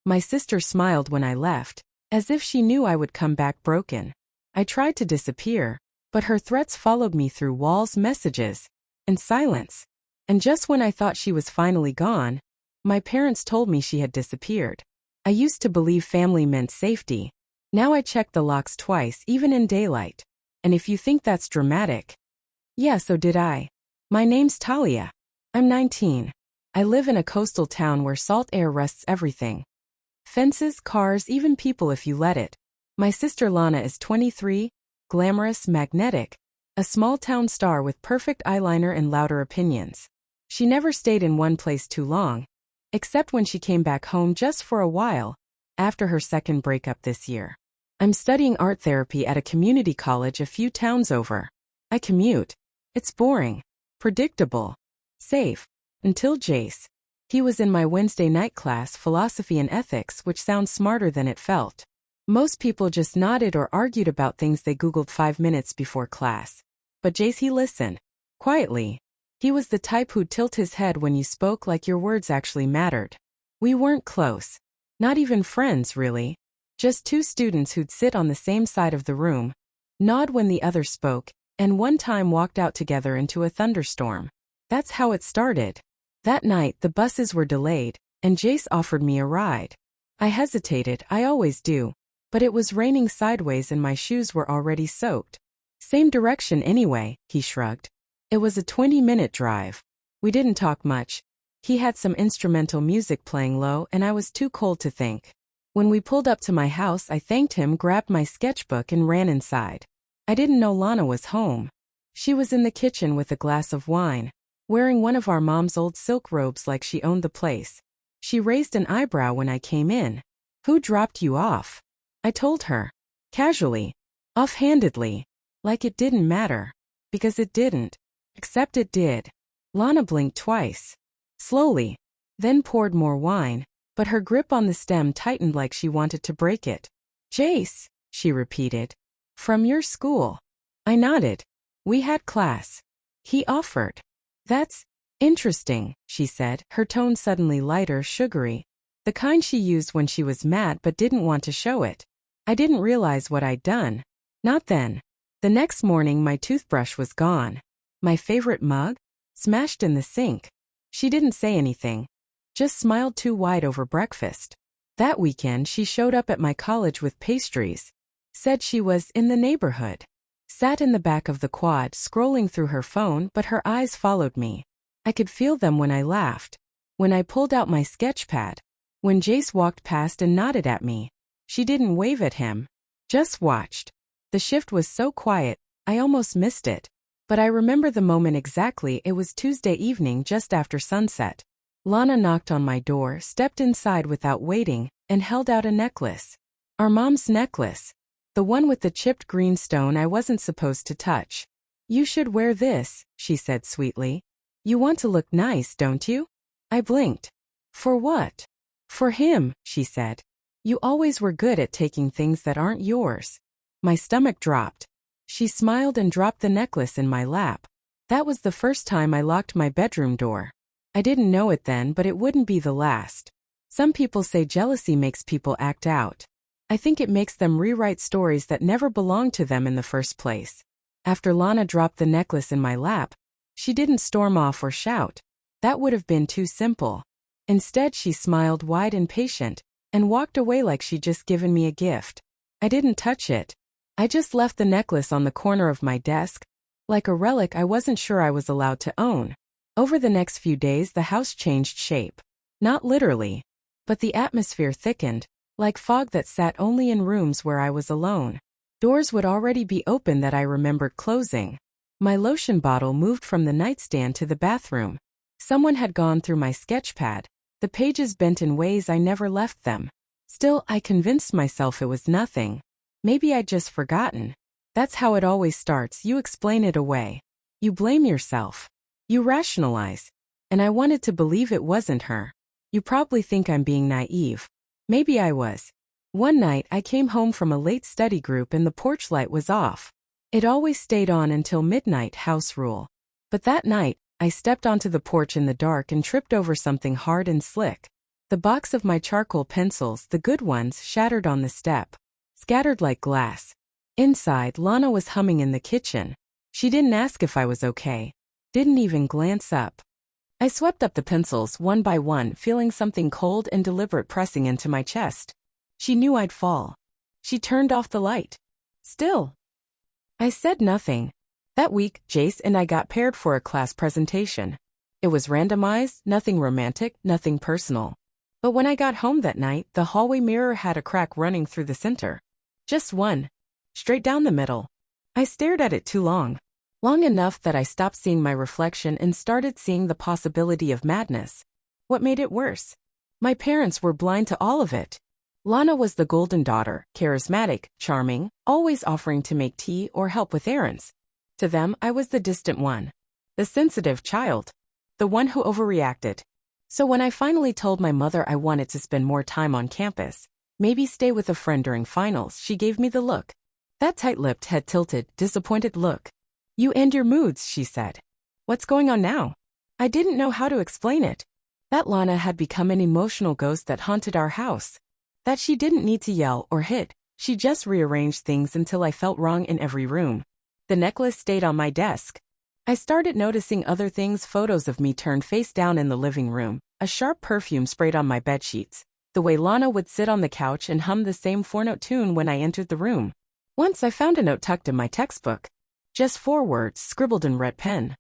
My sister smiled when I left, as if she knew I would come back broken. I tried to disappear, but her threats followed me through walls, messages, and silence. And just when I thought she was finally gone, my parents told me she had disappeared. I used to believe family meant safety. Now I check the locks twice, even in daylight. And if you think that's dramatic, yeah, so did I. My name's Talia. I'm 19. I live in a coastal town where salt air rusts everything. Fences, cars, even people if you let it. My sister Lana is 23, glamorous, magnetic, a small-town star with perfect eyeliner and louder opinions. She never stayed in one place too long, except when she came back home just for a while, after her second breakup this year. I'm studying art therapy at a community college a few towns over. I commute. It's boring, predictable, safe, until Jace. He was in my Wednesday night class, philosophy and ethics, which sounds smarter than it felt. Most people just nodded or argued about things they Googled 5 minutes before class. But Jace, he listened. Quietly. He was the type who'd tilt his head when you spoke like your words actually mattered. We weren't close. Not even friends, really. Just two students who'd sit on the same side of the room, nod when the other spoke, and one time walked out together into a thunderstorm. That's how it started. That night the buses were delayed, and Jace offered me a ride. I hesitated, I always do, but it was raining sideways and my shoes were already soaked. Same direction anyway, he shrugged. It was a 20-minute drive. We didn't talk much. He had some instrumental music playing low and I was too cold to think. When we pulled up to my house, I thanked him, grabbed my sketchbook and ran inside. I didn't know Lana was home. She was in the kitchen with a glass of wine, wearing one of our mom's old silk robes like she owned the place. She raised an eyebrow when I came in. Who dropped you off? I told her. Casually. Offhandedly. Like it didn't matter. Because it didn't. Except it did. Lana blinked twice. Slowly. Then poured more wine, but her grip on the stem tightened like she wanted to break it. Jace, she repeated. From your school. I nodded. We had class. He offered. That's interesting, she said, her tone suddenly lighter, sugary. The kind she used when she was mad but didn't want to show it. I didn't realize what I'd done. Not then. The next morning my toothbrush was gone. My favorite mug? Smashed in the sink. She didn't say anything. Just smiled too wide over breakfast. That weekend she showed up at my college with pastries. Said she was in the neighborhood. Sat in the back of the quad scrolling through her phone, but her eyes followed me. I could feel them when I laughed. When I pulled out my sketch pad. When Jace walked past and nodded at me. She didn't wave at him. Just watched. The shift was so quiet, I almost missed it. But I remember the moment exactly. It was Tuesday evening just after sunset. Lana knocked on my door, stepped inside without waiting, and held out a necklace. Our mom's necklace. The one with the chipped green stone I wasn't supposed to touch. You should wear this, she said sweetly. You want to look nice, don't you? I blinked. For what? For him, she said. You always were good at taking things that aren't yours. My stomach dropped. She smiled and dropped the necklace in my lap. That was the first time I locked my bedroom door. I didn't know it then, but it wouldn't be the last. Some people say jealousy makes people act out. I think it makes them rewrite stories that never belonged to them in the first place. After Lana dropped the necklace in my lap, she didn't storm off or shout. That would have been too simple. Instead, she smiled wide and patient, and walked away like she'd just given me a gift. I didn't touch it. I just left the necklace on the corner of my desk, like a relic I wasn't sure I was allowed to own. Over the next few days, the house changed shape. Not literally, but the atmosphere thickened, like fog that sat only in rooms where I was alone. Doors would already be open that I remembered closing. My lotion bottle moved from the nightstand to the bathroom. Someone had gone through my sketchpad, the pages bent in ways I never left them. Still, I convinced myself it was nothing. Maybe I'd just forgotten. That's how it always starts. You explain it away. You blame yourself. You rationalize. And I wanted to believe it wasn't her. You probably think I'm being naive. Maybe I was. One night I came home from a late study group and the porch light was off. It always stayed on until midnight, house rule. But that night, I stepped onto the porch in the dark and tripped over something hard and slick. The box of my charcoal pencils, the good ones, shattered on the step, scattered like glass. Inside, Lana was humming in the kitchen. She didn't ask if I was okay. Didn't even glance up. I swept up the pencils one by one, feeling something cold and deliberate pressing into my chest. She knew I'd fall. She turned off the light. Still. I said nothing. That week, Jace and I got paired for a class presentation. It was randomized, nothing romantic, nothing personal. But when I got home that night, the hallway mirror had a crack running through the center. Just one. Straight down the middle. I stared at it too long. Long enough that I stopped seeing my reflection and started seeing the possibility of madness. What made it worse? My parents were blind to all of it. Lana was the golden daughter, charismatic, charming, always offering to make tea or help with errands. To them, I was the distant one. The sensitive child. The one who overreacted. So when I finally told my mother I wanted to spend more time on campus, maybe stay with a friend during finals, she gave me the look. That tight-lipped, head-tilted, disappointed look. You and your moods, she said. What's going on now? I didn't know how to explain it. That Lana had become an emotional ghost that haunted our house. That she didn't need to yell or hit, she just rearranged things until I felt wrong in every room. The necklace stayed on my desk. I started noticing other things, photos of me turned face down in the living room, a sharp perfume sprayed on my bedsheets, the way Lana would sit on the couch and hum the same four-note tune when I entered the room. Once I found a note tucked in my textbook. Just 4 words scribbled in red pen.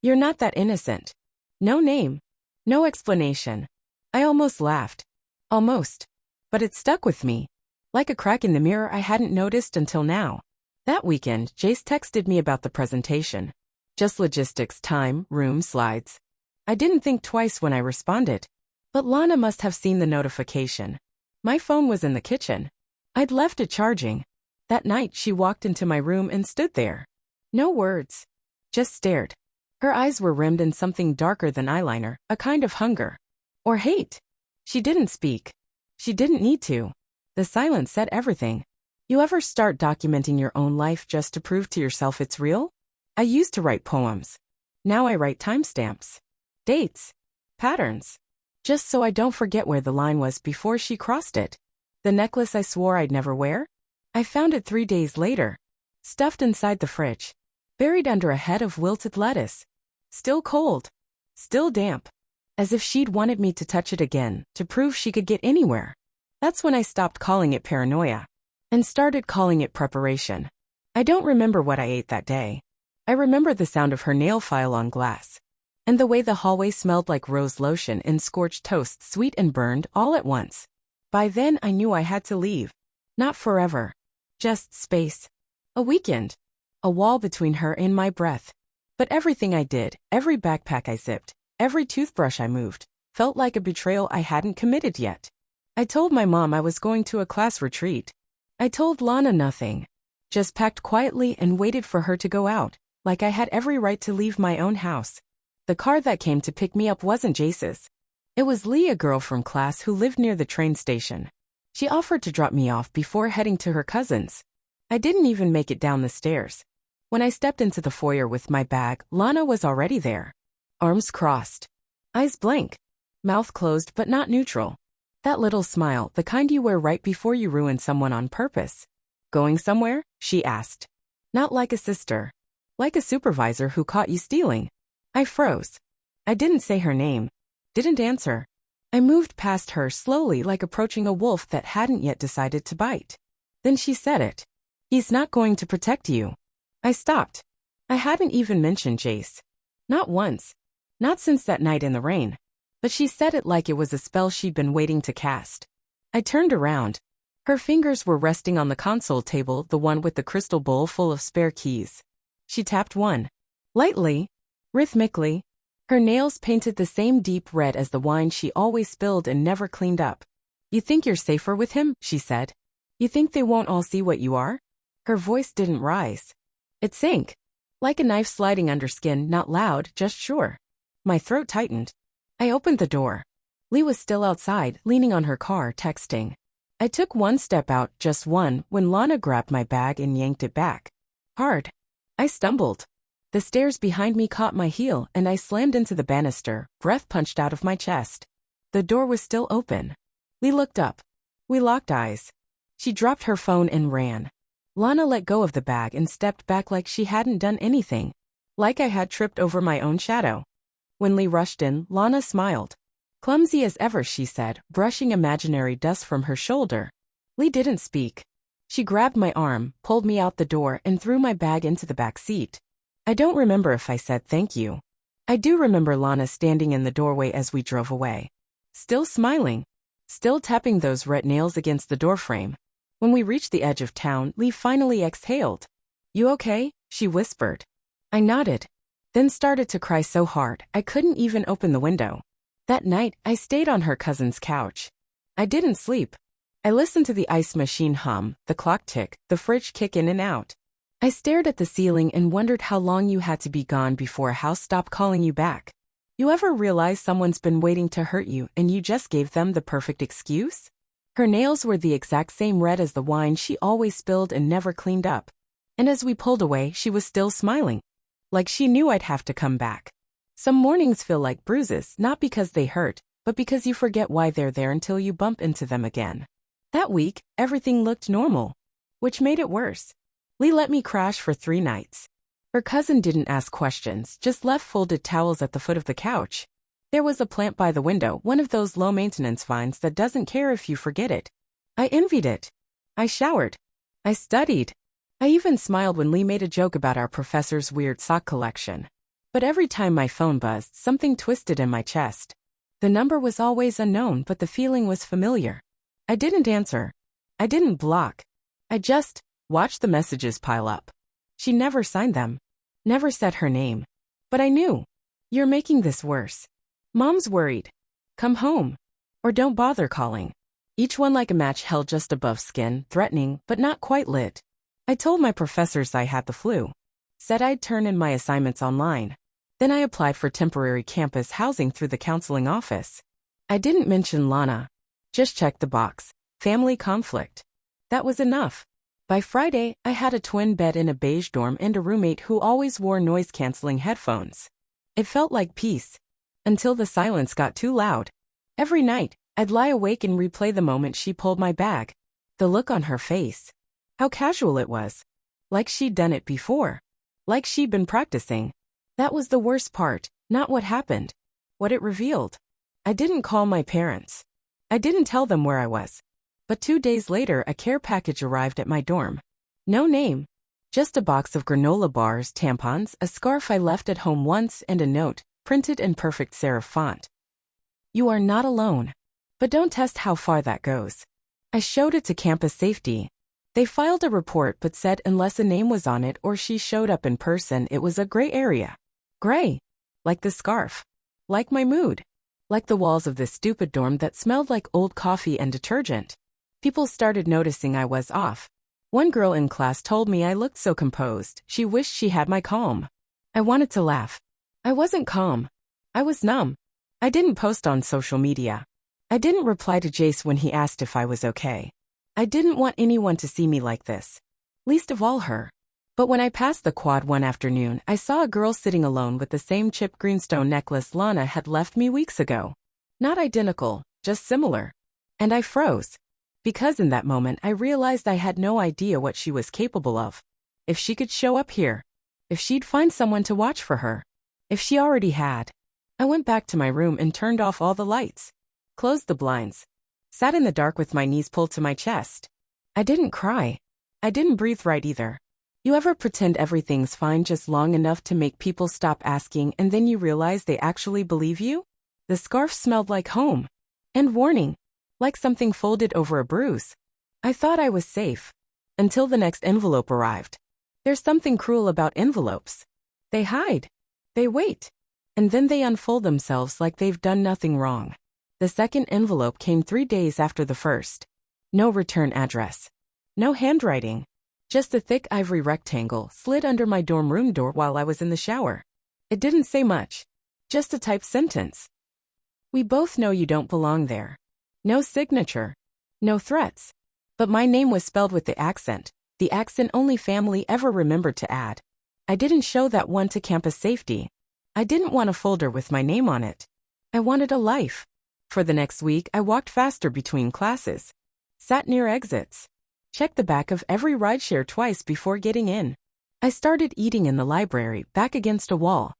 You're not that innocent. No name. No explanation. I almost laughed. Almost. But it stuck with me. Like a crack in the mirror I hadn't noticed until now. That weekend, Jace texted me about the presentation. Just logistics, time, room, slides. I didn't think twice when I responded. But Lana must have seen the notification. My phone was in the kitchen. I'd left it charging. That night she walked into my room and stood there. No words. Just stared. Her eyes were rimmed in something darker than eyeliner, a kind of hunger. Or hate. She didn't speak. She didn't need to. The silence said everything. You ever start documenting your own life just to prove to yourself it's real? I used to write poems. Now I write timestamps. Dates. Patterns. Just so I don't forget where the line was before she crossed it. The necklace I swore I'd never wear? I found it 3 days later. Stuffed inside the fridge. Buried under a head of wilted lettuce. Still cold. Still damp. As if she'd wanted me to touch it again, to prove she could get anywhere. That's when I stopped calling it paranoia. And started calling it preparation. I don't remember what I ate that day. I remember the sound of her nail file on glass. And the way the hallway smelled like rose lotion and scorched toast, sweet and burned, all at once. By then I knew I had to leave. Not forever. Just space. A weekend. A wall between her and my breath. But everything I did, every backpack I zipped, every toothbrush I moved, felt like a betrayal I hadn't committed yet. I told my mom I was going to a class retreat. I told Lana nothing. Just packed quietly and waited for her to go out, like I had every right to leave my own house. The car that came to pick me up wasn't Jace's. It was Lee, a girl from class who lived near the train station. She offered to drop me off before heading to her cousin's. I didn't even make it down the stairs. When I stepped into the foyer with my bag, Lana was already there. Arms crossed. Eyes blank. Mouth closed but not neutral. That little smile, the kind you wear right before you ruin someone on purpose. Going somewhere? She asked. Not like a sister. Like a supervisor who caught you stealing. I froze. I didn't say her name. Didn't answer. I moved past her slowly, like approaching a wolf that hadn't yet decided to bite. Then she said it. He's not going to protect you. I stopped. I hadn't even mentioned Jace. Not once. Not since that night in the rain. But she said it like it was a spell she'd been waiting to cast. I turned around. Her fingers were resting on the console table, the one with the crystal bowl full of spare keys. She tapped one. Lightly. Rhythmically. Her nails painted the same deep red as the wine she always spilled and never cleaned up. You think you're safer with him? She said. You think they won't all see what you are? Her voice didn't rise. It sank. Like a knife sliding under skin, not loud, just sure. My throat tightened. I opened the door. Lee was still outside, leaning on her car, texting. I took one step out, just one, when Lana grabbed my bag and yanked it back. Hard. I stumbled. The stairs behind me caught my heel and I slammed into the banister, breath punched out of my chest. The door was still open. Lee looked up. We locked eyes. She dropped her phone and ran. Lana let go of the bag and stepped back like she hadn't done anything. Like I had tripped over my own shadow. When Lee rushed in, Lana smiled. Clumsy as ever, she said, brushing imaginary dust from her shoulder. Lee didn't speak. She grabbed my arm, pulled me out the door, and threw my bag into the back seat. I don't remember if I said thank you. I do remember Lana standing in the doorway as we drove away. Still smiling. Still tapping those red nails against the doorframe. When we reached the edge of town, Lee finally exhaled. You okay? She whispered. I nodded. Then started to cry so hard, I couldn't even open the window. That night, I stayed on her cousin's couch. I didn't sleep. I listened to the ice machine hum, the clock tick, the fridge kick in and out. I stared at the ceiling and wondered how long you had to be gone before a house stopped calling you back. You ever realize someone's been waiting to hurt you and you just gave them the perfect excuse? Her nails were the exact same red as the wine she always spilled and never cleaned up. And as we pulled away, she was still smiling. Like she knew I'd have to come back. Some mornings feel like bruises, not because they hurt, but because you forget why they're there until you bump into them again. That week, everything looked normal, which made it worse. Lee let me crash for 3 nights. Her cousin didn't ask questions, just left folded towels at the foot of the couch. There was a plant by the window, one of those low-maintenance vines that doesn't care if you forget it. I envied it. I showered. I studied. I even smiled when Lee made a joke about our professor's weird sock collection. But every time my phone buzzed, something twisted in my chest. The number was always unknown, but the feeling was familiar. I didn't answer. I didn't block. I just watched the messages pile up. She never signed them. Never said her name. But I knew. You're making this worse. Mom's worried. Come home. Or don't bother calling. Each one like a match held just above skin, threatening, but not quite lit. I told my professors I had the flu. Said I'd turn in my assignments online. Then I applied for temporary campus housing through the counseling office. I didn't mention Lana. Just checked the box. Family conflict. That was enough. By Friday, I had a twin bed in a beige dorm and a roommate who always wore noise-canceling headphones. It felt like peace. Until the silence got too loud. Every night, I'd lie awake and replay the moment she pulled my bag. The look on her face. How casual it was. Like she'd done it before. Like she'd been practicing. That was the worst part, not what happened. What it revealed. I didn't call my parents. I didn't tell them where I was. But 2 days later, a care package arrived at my dorm. No name. Just a box of granola bars, tampons, a scarf I left at home once, and a note, printed in perfect serif font. You are not alone. But don't test how far that goes. I showed it to campus safety. They filed a report but said unless a name was on it or she showed up in person, it was a gray area. Gray. Like the scarf. Like my mood. Like the walls of this stupid dorm that smelled like old coffee and detergent. People started noticing I was off. One girl in class told me I looked so composed, she wished she had my calm. I wanted to laugh. I wasn't calm. I was numb. I didn't post on social media. I didn't reply to Jace when he asked if I was okay. I didn't want anyone to see me like this. Least of all her. But when I passed the quad one afternoon, I saw a girl sitting alone with the same chipped greenstone necklace Lana had left me weeks ago. Not identical, just similar. And I froze. Because in that moment I realized I had no idea what she was capable of. If she could show up here. If she'd find someone to watch for her. If she already had. I went back to my room and turned off all the lights. Closed the blinds. Sat in the dark with my knees pulled to my chest. I didn't cry. I didn't breathe right either. You ever pretend everything's fine just long enough to make people stop asking and then you realize they actually believe you? The scarf smelled like home. And warning. Like something folded over a bruise. I thought I was safe. Until the next envelope arrived. There's something cruel about envelopes. They hide. They wait. And then they unfold themselves like they've done nothing wrong. The second envelope came 3 days after the first. No return address. No handwriting. Just a thick ivory rectangle slid under my dorm room door while I was in the shower. It didn't say much. Just a typed sentence. We both know you don't belong there. No signature. No threats. But my name was spelled with the accent only family ever remembered to add. I didn't show that one to campus safety. I didn't want a folder with my name on it. I wanted a life. For the next week, I walked faster between classes, sat near exits, checked the back of every rideshare twice before getting in. I started eating in the library, back against a wall.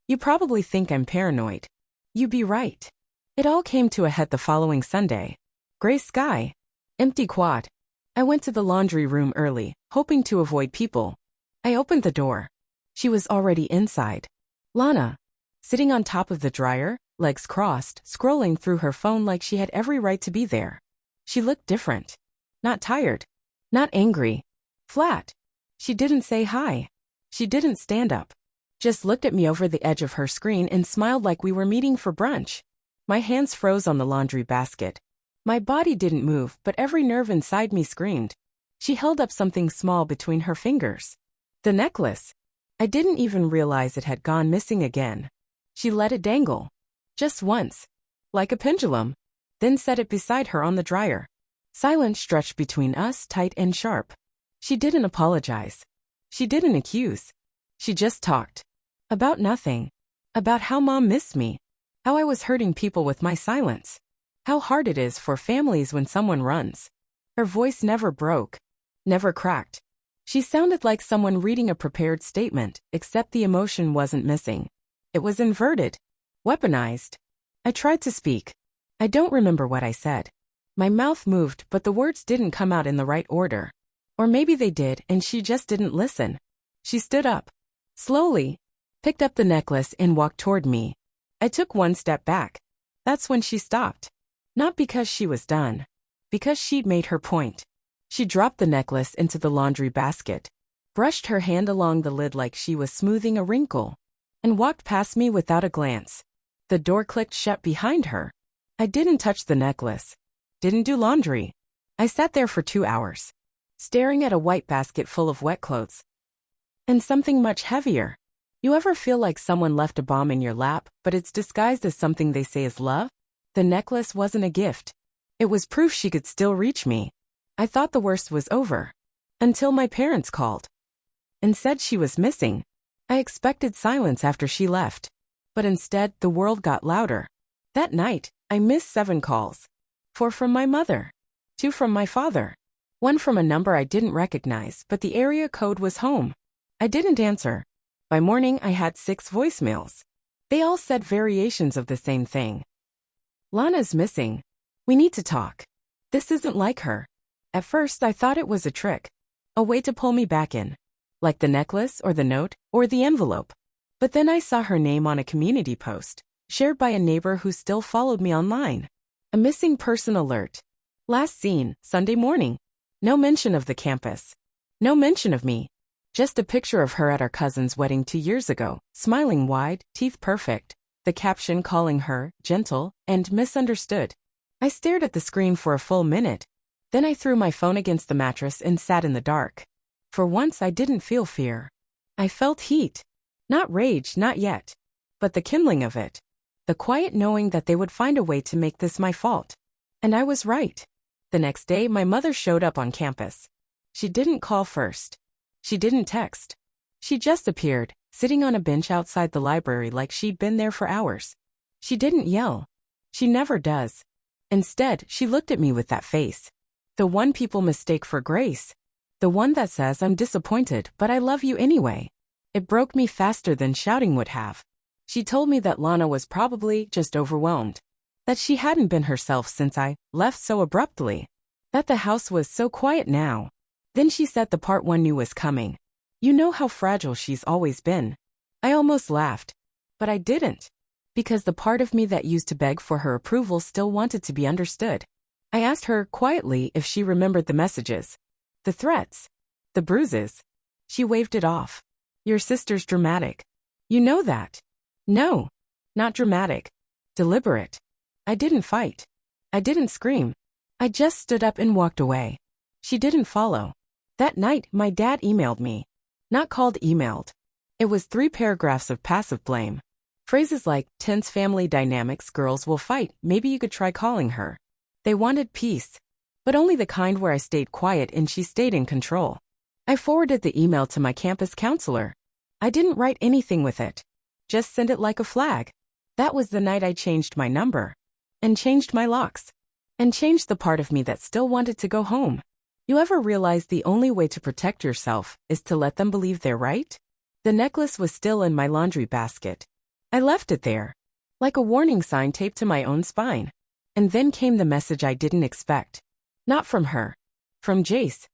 You probably think I'm paranoid. You'd be right. It all came to a head the following Sunday. Gray sky. Empty quad. I went to the laundry room early, hoping to avoid people. I opened the door. She was already inside. Lana, sitting on top of the dryer, legs crossed, scrolling through her phone like she had every right to be there. She looked different. Not tired. Not angry. Flat. She didn't say hi. She didn't stand up. Just looked at me over the edge of her screen and smiled like we were meeting for brunch. My hands froze on the laundry basket. My body didn't move, but every nerve inside me screamed. She held up something small between her fingers. The necklace. I didn't even realize it had gone missing again. She let it dangle. Just once. Like a pendulum. Then set it beside her on the dryer. Silence stretched between us, tight and sharp. She didn't apologize. She didn't accuse. She just talked. About nothing. About how Mom missed me. How I was hurting people with my silence. How hard it is for families when someone runs. Her voice never broke. Never cracked. She sounded like someone reading a prepared statement, except the emotion wasn't missing. It was inverted. Weaponized. I tried to speak. I don't remember what I said. My mouth moved, but the words didn't come out in the right order. Or maybe they did, and she just didn't listen. She stood up. Slowly. Picked up the necklace and walked toward me. I took one step back. That's when she stopped. Not because she was done. Because she'd made her point. She dropped the necklace into the laundry basket, brushed her hand along the lid like she was smoothing a wrinkle, and walked past me without a glance. The door clicked shut behind her. I didn't touch the necklace. Didn't do laundry. I sat there for 2 hours, staring at a white basket full of wet clothes. And something much heavier. You ever feel like someone left a bomb in your lap, but it's disguised as something they say is love? The necklace wasn't a gift. It was proof she could still reach me. I thought the worst was over. Until my parents called. And said she was missing. I expected silence after she left. But instead, the world got louder. That night, I missed 7 calls. 4 from my mother. 2 from my father. 1 from a number I didn't recognize, but the area code was home. I didn't answer. By morning, I had 6 voicemails. They all said variations of the same thing. Lana's missing. We need to talk. This isn't like her. At first, I thought it was a trick. A way to pull me back in. Like the necklace, or the note, or the envelope. But then I saw her name on a community post, shared by a neighbor who still followed me online. A missing person alert. Last seen, Sunday morning. No mention of the campus. No mention of me. Just a picture of her at our cousin's wedding 2 years ago, smiling wide, teeth perfect. The caption calling her gentle and misunderstood. I stared at the screen for a full minute. Then I threw my phone against the mattress and sat in the dark. For once I didn't feel fear. I felt heat. Not rage, not yet. But the kindling of it. The quiet knowing that they would find a way to make this my fault. And I was right. The next day my mother showed up on campus. She didn't call first. She didn't text. She just appeared, sitting on a bench outside the library like she'd been there for hours. She didn't yell. She never does. Instead, she looked at me with that face. The one people mistake for grace. The one that says I'm disappointed, but I love you anyway. It broke me faster than shouting would have. She told me that Lana was probably just overwhelmed. That she hadn't been herself since I left so abruptly. That the house was so quiet now. Then she said the part one knew was coming. You know how fragile she's always been. I almost laughed. But I didn't. Because the part of me that used to beg for her approval still wanted to be understood. I asked her quietly if she remembered the messages. The threats. The bruises. She waved it off. Your sister's dramatic. You know that. No. Not dramatic. Deliberate. I didn't fight. I didn't scream. I just stood up and walked away. She didn't follow. That night, my dad emailed me. Not called emailed. It was 3 paragraphs of passive blame. Phrases like, tense family dynamics, girls will fight, maybe you could try calling her. They wanted peace. But only the kind where I stayed quiet and she stayed in control. I forwarded the email to my campus counselor. I didn't write anything with it. Just send it like a flag. That was the night I changed my number. and changed my locks, and changed the part of me that still wanted to go home. You ever realize the only way to protect yourself is to let them believe they're right? The necklace was still in my laundry basket. I left it there, like a warning sign taped to my own spine. And then came the message I didn't expect. Not from her. From Jace.